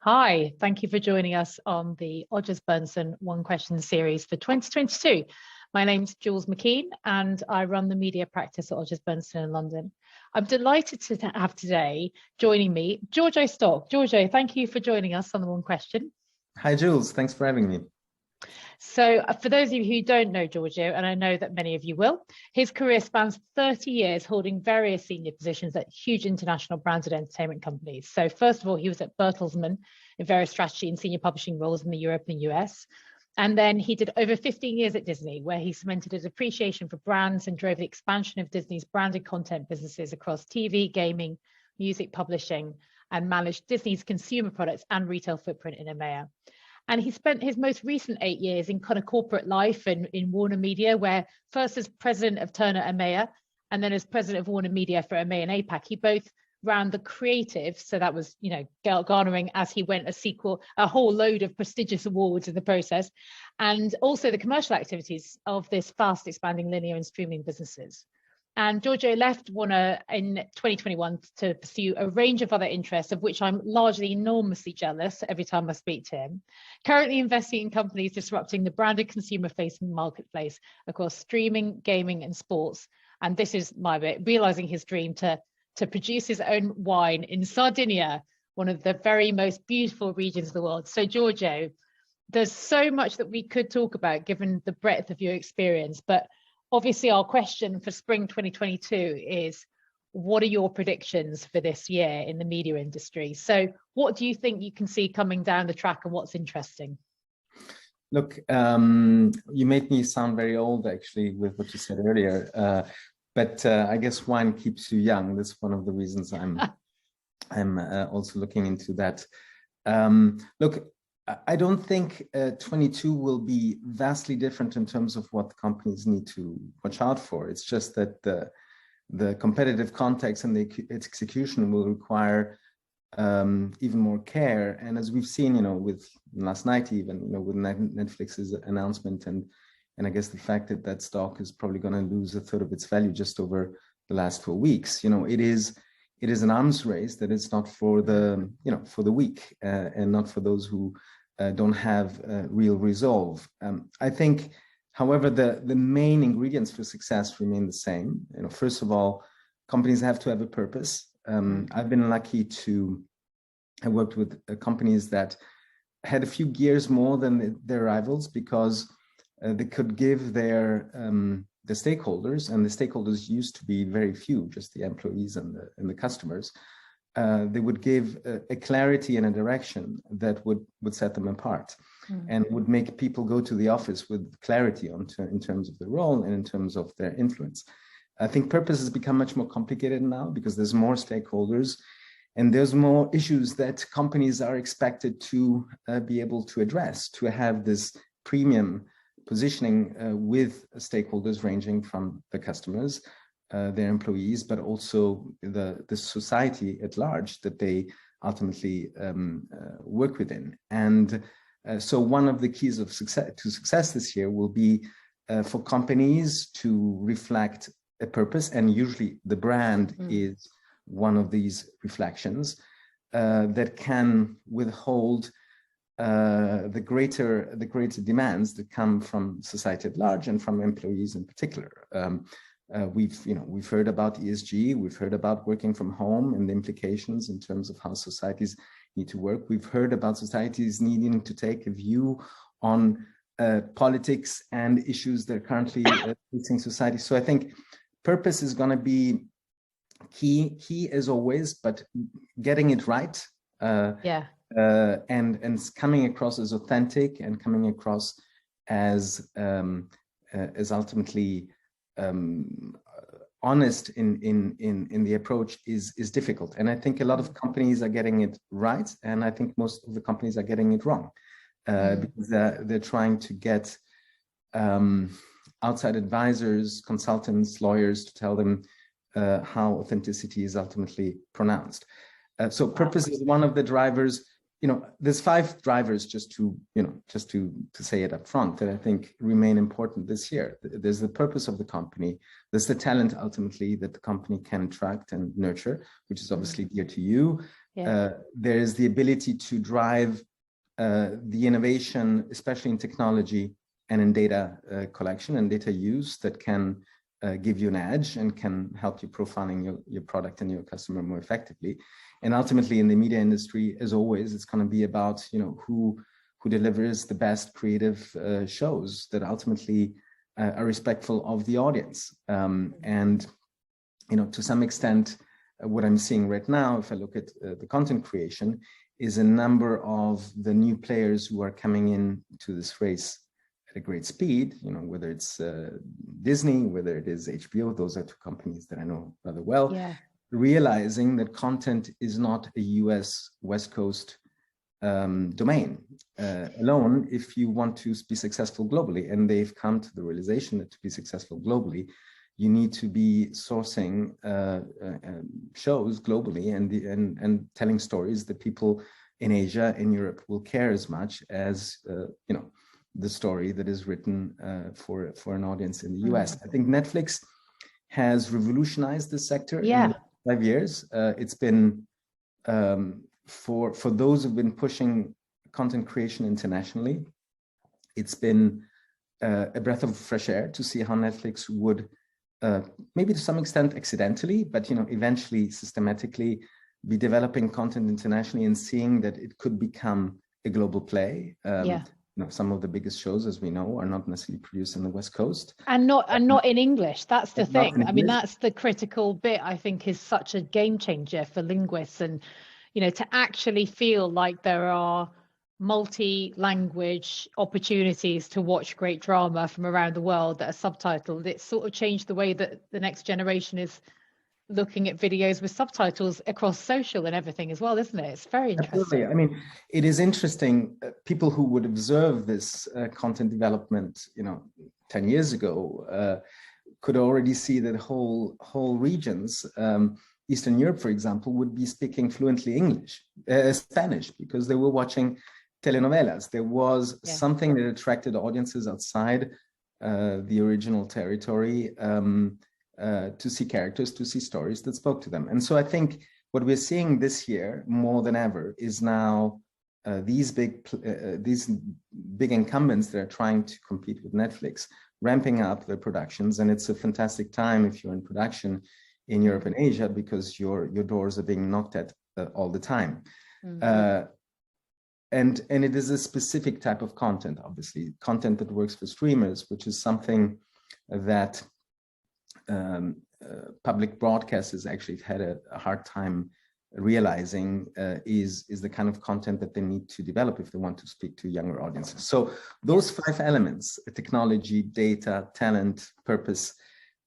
Hi, thank you for joining us on the Odgers Berndtson One Question series for 2022. My name's Jules McKeen and I run the media practice at Odgers Berndtson in London. I'm delighted to have today joining me, Giorgio Stock. Giorgio, thank you for joining us on the One Question. Hi, Jules. Thanks for having me. So for those of you who don't know Giorgio, and I know that many of you will, his career spans 30 years holding various senior positions at huge international branded entertainment companies. So first of all, he was at Bertelsmann in various strategy and senior publishing roles in the Europe and US. And then he did over 15 years at Disney, where he cemented his appreciation for brands and drove the expansion of Disney's branded content businesses across TV, gaming, music publishing, and managed Disney's consumer products and retail footprint in EMEA. And he spent his most recent 8 years in kind of corporate life in WarnerMedia, where first as president of Turner EMEA, and then as president of WarnerMedia for EMEA and APAC. He both ran the creative, so that was, garnering as he went a whole load of prestigious awards in the process, and also the commercial activities of this fast expanding linear and streaming businesses. And Giorgio left Warner in 2021 to pursue a range of other interests, of which I'm largely enormously jealous every time I speak to him. Currently investing in companies disrupting the branded consumer-facing marketplace across streaming, gaming, and sports. And this is my bit, realizing his dream to produce his own wine in Sardinia, one of the very most beautiful regions of the world. So Giorgio, there's so much that we could talk about given the breadth of your experience, but obviously, our question for spring 2022 is, what are your predictions for this year in the media industry? So what do you think you can see coming down the track and what's interesting? Look, you made me sound very old, actually, with what you said earlier. But I guess wine keeps you young. That's one of the reasons I'm also looking into that. Look, I don't think 22 will be vastly different in terms of what companies need to watch out for. It's just that the competitive context and its execution will require even more care. And as we've seen, with last night, even, with Netflix's announcement and I guess the fact that stock is probably going to lose a third of its value just over the last 4 weeks, it is an arms race that is not for the weak and not for those who don't have real resolve. I think, however, the main ingredients for success remain the same. First of all, companies have to have a purpose. I've been lucky to have worked with companies that had a few gears more than their rivals because they could give their stakeholders, and the stakeholders used to be very few, just the employees and the customers. They would give a clarity and a direction that would set them apart and would make people go to the office with clarity in terms of the role and in terms of their influence. I think purpose has become much more complicated now because there's more stakeholders and there's more issues that companies are expected to be able to address, to have this premium positioning with stakeholders ranging from the customers, their employees, but also the society at large that they ultimately work within. And so one of the keys of success this year will be for companies to reflect a purpose, and usually the brand is one of these reflections that can withhold the greater demands that come from society at large and from employees in particular. We've heard about ESG, we've heard about working from home and the implications in terms of how societies need to work. We've heard about societies needing to take a view on politics and issues that are currently facing society. So I think purpose is going to be key as always, but getting it right and coming across as authentic and coming across as ultimately honest in the approach is difficult. And I think a lot of companies are getting it right, and I think most of the companies are getting it wrong because they're trying to get outside advisors, consultants, lawyers to tell them how authenticity is ultimately pronounced. So purpose is one of the drivers. There's 5 drivers, just to say it up front, that I think remain important this year. There's the purpose of the company. There's the talent ultimately that the company can attract and nurture, which is obviously dear to you. There is the ability to drive the innovation, especially in technology and in data collection and data use that can give you an edge and can help you profiling your product and your customer more effectively. And ultimately in the media industry, as always, it's going to be about, who delivers the best creative shows that ultimately are respectful of the audience. And, to some extent, what I'm seeing right now, if I look at the content creation, is a number of the new players who are coming in to this race at a great speed, whether it's Disney, whether it is HBO, those are two companies that I know rather well, realizing that content is not a US West Coast domain alone if you want to be successful globally. And they've come to the realization that to be successful globally, you need to be sourcing shows globally and telling stories that people in Asia and Europe will care as much as the story that is written for an audience in the US. I think Netflix has revolutionized this sector in the last 5 years. It's been for those who've been pushing content creation internationally, it's been a breath of fresh air to see how Netflix would maybe to some extent accidentally, but eventually systematically be developing content internationally and seeing that it could become a global play. Some of the biggest shows, as we know, are not necessarily produced in the West Coast, and not in English. That's the thing. I mean, that's the critical bit. I think is such a game changer for linguists, and to actually feel like there are multi-language opportunities to watch great drama from around the world that are subtitled. It's sort of changed the way that the next generation is looking at videos with subtitles across social and everything as well, isn't it? It's very interesting. Absolutely. I mean, it is interesting. People who would observe this content development, 10 years ago, could already see that whole regions, Eastern Europe, for example, would be speaking fluently Spanish, because they were watching telenovelas. There was something that attracted audiences outside the original territory to see characters, to see stories that spoke to them. And so I think what we're seeing this year more than ever is now these big incumbents that are trying to compete with Netflix, ramping up their productions. And it's a fantastic time if you're in production in Europe and Asia, because your doors are being knocked at all the time. And it is a specific type of content, obviously, content that works for streamers, which is something that public broadcasters actually had a hard time realizing is the kind of content that they need to develop if they want to speak to younger audiences. So those 5 elements, technology, data, talent, purpose,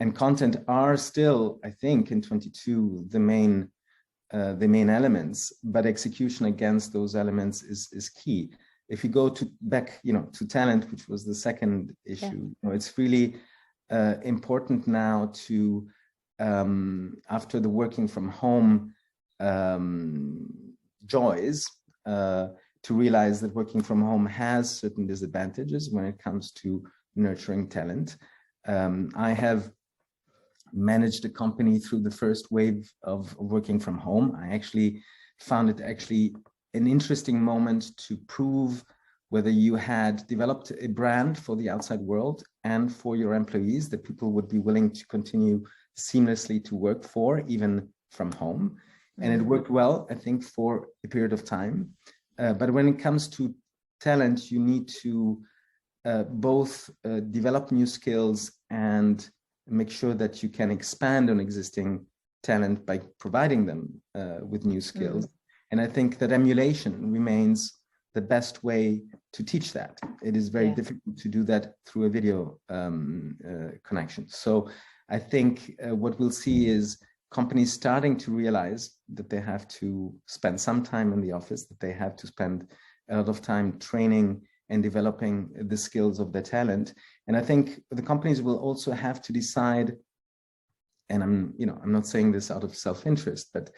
and content are still, I think, in 22 the main elements, but execution against those elements is key. If you go back to talent, which was the second issue, it's really important now to after the working from home joys, to realize that working from home has certain disadvantages when it comes to nurturing talent. I have managed a company through the first wave of working from home. I actually found it an interesting moment to prove whether you had developed a brand for the outside world and for your employees that people would be willing to continue seamlessly to work for, even from home. And it worked well, I think, for a period of time. But when it comes to talent, you need to both develop new skills and make sure that you can expand on existing talent by providing them with new skills. And I think that emulation remains the best way to teach that. It is very difficult to do that through a video connection. So I think what we'll see is companies starting to realize that they have to spend some time in the office, that they have to spend a lot of time training and developing the skills of their talent. And I think the companies will also have to decide, and I'm not saying this out of self-interest, but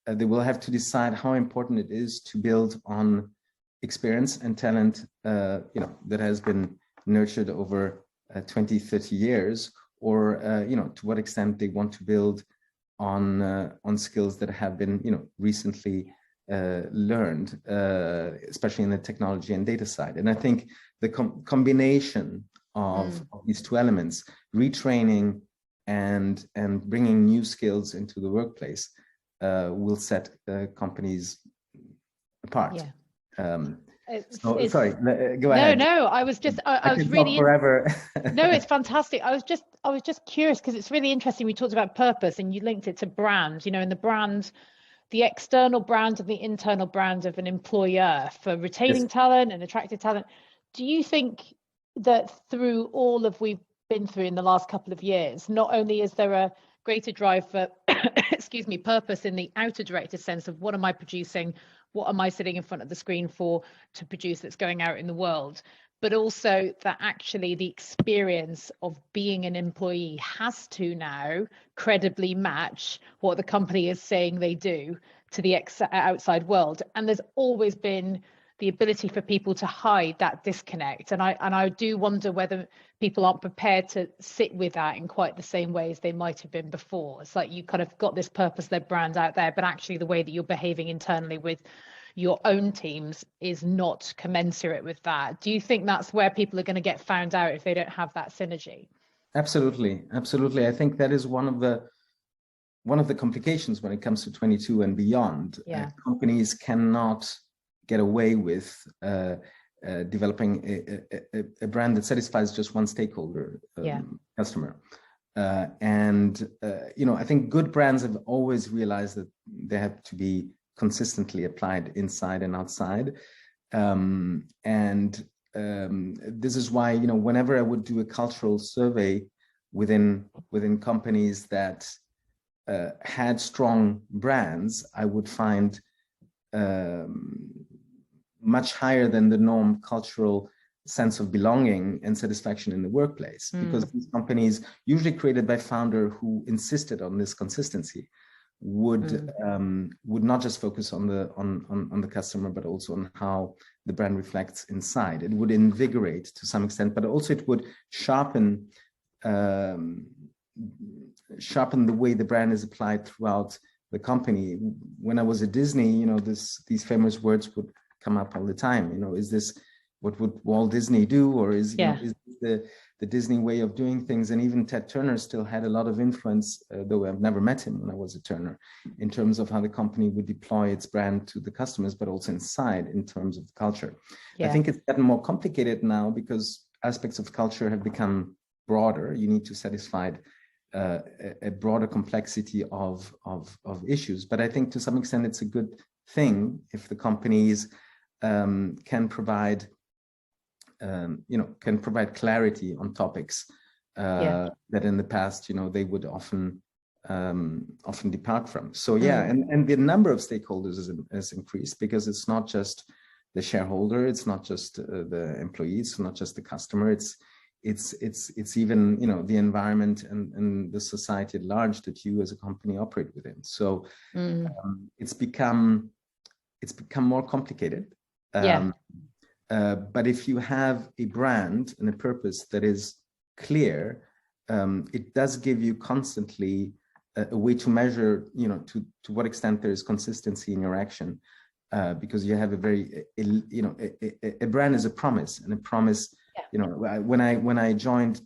they will have to decide how important it is to build on experience and talent, that has been nurtured over 20, 30 years, or, to what extent they want to build on skills that have been, recently learned, especially in the technology and data side. And I think the combination of these two elements, retraining and bringing new skills into the workplace, will set companies apart. Sorry, go ahead. No, I was just, I was really forever. No, it's fantastic. I was just curious because it's really interesting. We talked about purpose and you linked it to brand, and the brand, the external brand and the internal brand of an employer for retaining talent and attracting talent. Do you think that through all of we've been through in the last couple of years, not only is there a greater drive for, excuse me, purpose in the outer directed sense of what am I producing, what am I sitting in front of the screen for to produce that's going out in the world, but also that actually the experience of being an employee has to now credibly match what the company is saying they do to the outside world. And there's always been the ability for people to hide that disconnect. And I do wonder whether people aren't prepared to sit with that in quite the same way as they might have been before. It's like you kind of got this purpose-led brand out there, but actually the way that you're behaving internally with your own teams is not commensurate with that. Do you think that's where people are going to get found out if they don't have that synergy? Absolutely. I think that is one of the complications when it comes to 22 and beyond. Companies cannot get away with developing a brand that satisfies just one stakeholder, customer. I think good brands have always realized that they have to be consistently applied inside and outside. This is why, whenever I would do a cultural survey within companies that had strong brands, I would find much higher than the norm cultural sense of belonging and satisfaction in the workplace, because these companies, usually created by founder who insisted on this consistency, would not just focus on the customer, but also on how the brand reflects inside. It would invigorate to some extent, but also it would sharpen the way the brand is applied throughout the company. When I was at Disney, these famous words would come up all the time. Is this what would Walt Disney do, or is the Disney way of doing things? And even Ted Turner still had a lot of influence, though I've never met him when I was at Turner, in terms of how the company would deploy its brand to the customers, but also inside in terms of culture. I think it's gotten more complicated now because aspects of culture have become broader. You need to satisfy a broader complexity of issues. But I think to some extent it's a good thing if the companies can provide clarity on topics that in the past, they would often depart from. So and the number of stakeholders has increased, because it's not just the shareholder, it's not just the employees, it's not just the customer, it's even the environment and the society at large that you as a company operate within. So it's become more complicated. But if you have a brand and a purpose that is clear, it does give you constantly a way to measure, to what extent there is consistency in your action, because you have a brand is a promise, and a promise. When I joined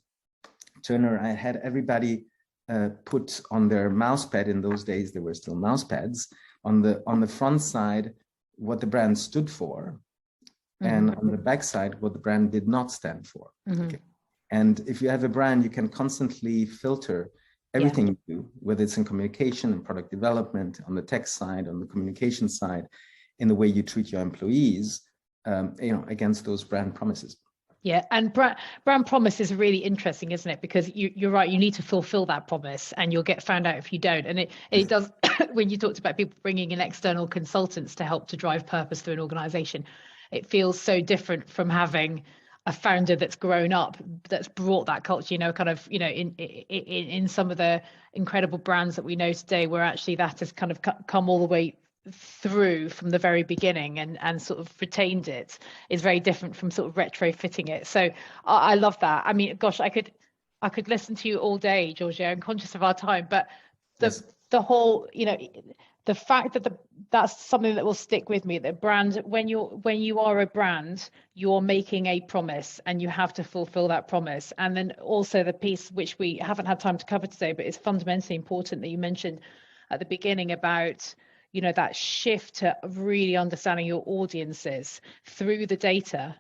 Turner, I had everybody put on their mouse pad. In those days, there were still mouse pads on the front side what the brand stood for, and on the back side what the brand did not stand for. Okay. And if you have a brand, you can constantly filter everything you do, whether it's in communication and product development, on the tech side, on the communication side, in the way you treat your employees, against those brand promises. Yeah, and brand promise is really interesting, isn't it? Because you're right, you need to fulfill that promise, and you'll get found out if you don't. And it does, when you talked about people bringing in external consultants to help to drive purpose through an organization, it feels so different from having a founder that's grown up, that's brought that culture, in some of the incredible brands that we know today, where actually that has kind of come all the way through from the very beginning and sort of retained it, is very different from sort of retrofitting it. So I love that. I mean, gosh, I could listen to you all day, Giorgio. I'm conscious of our time, but the whole, the fact that that's something that will stick with me. That brand, when you are a brand, you're making a promise and you have to fulfill that promise. And then also the piece which we haven't had time to cover today, but it's fundamentally important, that you mentioned at the beginning about, you know, that shift to really understanding your audiences through the data.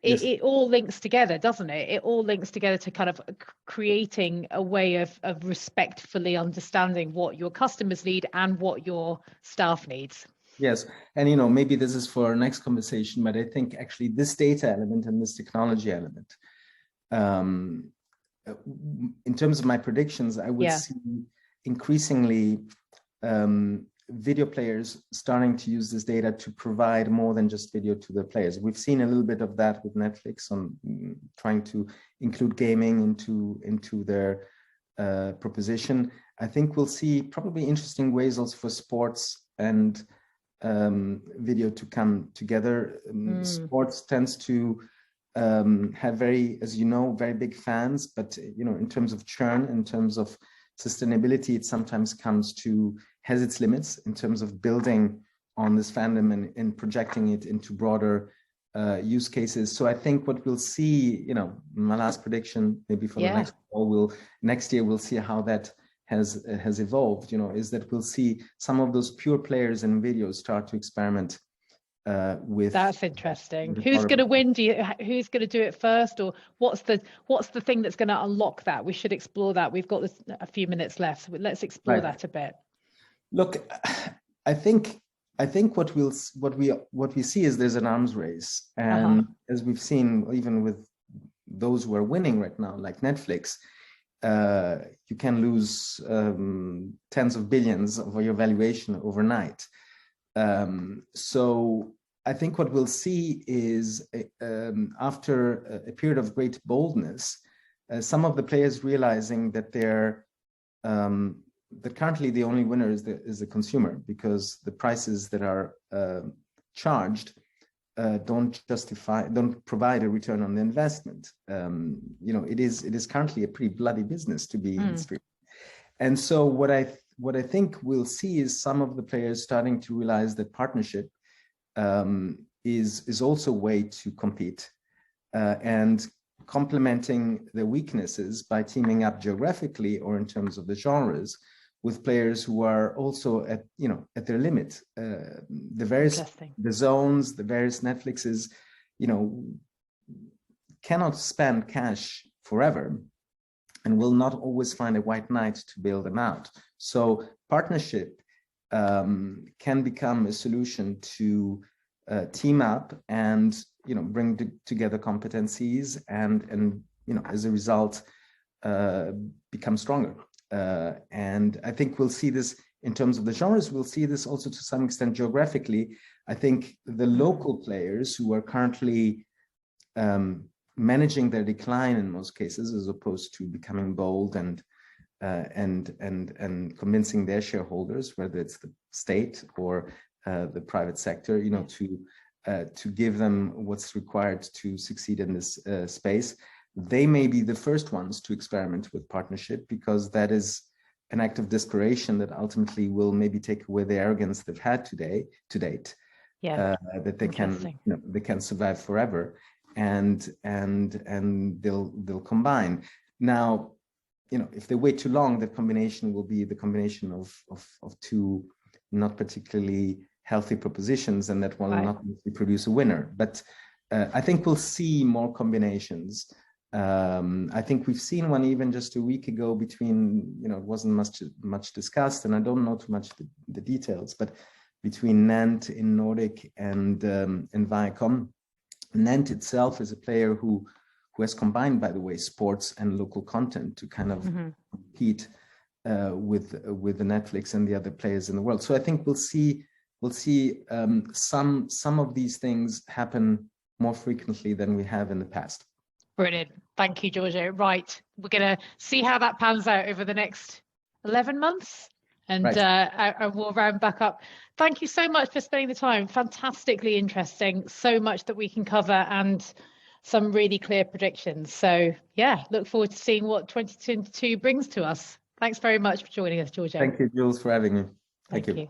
Yes. It all links together, doesn't it? It all links together to kind of creating a way of respectfully understanding what your customers need and what your staff needs. Yes, and you know, maybe this is for our next conversation, but I think actually this data element and this technology element, in terms of my predictions, I would see increasingly video players starting to use this data to provide more than just video to the players. We've seen a little bit of that with Netflix on trying to include gaming into their proposition. I think we'll see probably interesting ways also for sports and video to come together. Sports tends to have as you know, very big fans, but you know, in terms of churn, in terms of sustainability, it sometimes has its limits in terms of building on this fandom and projecting it into broader use cases. So I think what we'll see, you know, my last prediction, maybe for the next call, next year we'll see how that has evolved, you know, is that we'll see some of those pure players in video start to experiment with. That's interesting. Who's going to win? Who's going to do it first, or what's the thing that's going to unlock that? We should explore that. We've got a few minutes left, so let's explore that a bit. Look, I think what we see is there's an arms race, and as we've seen, even with those who are winning right now, like Netflix, you can lose tens of billions of your valuation overnight. So I think what we'll see is after a period of great boldness, some of the players realizing that that currently the only winner is the consumer, because the prices that are charged don't provide a return on the investment. You know, it is currently a pretty bloody business to be in the street. And so what I think we'll see is some of the players starting to realize that partnership is also a way to compete, and complementing the weaknesses by teaming up geographically or in terms of the genres with players who are also at their limit. The zones, the various Netflixes, you know, cannot spend cash forever and will not always find a white knight to bail them out. So partnership can become a solution to team up and, you know, bring together competencies and you know, as a result, become stronger. And I think we'll see this in terms of the genres. We'll see this also to some extent geographically. I think the local players who are currently managing their decline in most cases, as opposed to becoming bold and convincing their shareholders, whether it's the state or the private sector, you know, to give them what's required to succeed in this space. They may be the first ones to experiment with partnership, because that is an act of desperation that ultimately will maybe take away the arrogance they've had to date. That they can survive forever, and they'll combine. Now, you know, if they wait too long, the combination will be the combination of two not particularly healthy propositions, and that will not produce a winner. But I think we'll see more combinations. I think we've seen one even just a week ago between, you know, it wasn't much discussed, and I don't know too much the details, but between Nant in Nordic and Viacom. Nant itself is a player who has combined, by the way, sports and local content to kind of compete with the Netflix and the other players in the world. So I think we'll see some of these things happen more frequently than we have in the past. Brilliant. Thank you, Giorgio. Right. We're going to see how that pans out over the next 11 months. And we'll round back up. Thank you so much for spending the time. Fantastically interesting. So much that we can cover and some really clear predictions. So yeah, look forward to seeing what 2022 brings to us. Thanks very much for joining us, Giorgio. Thank you, Jules, for having me. Thank you.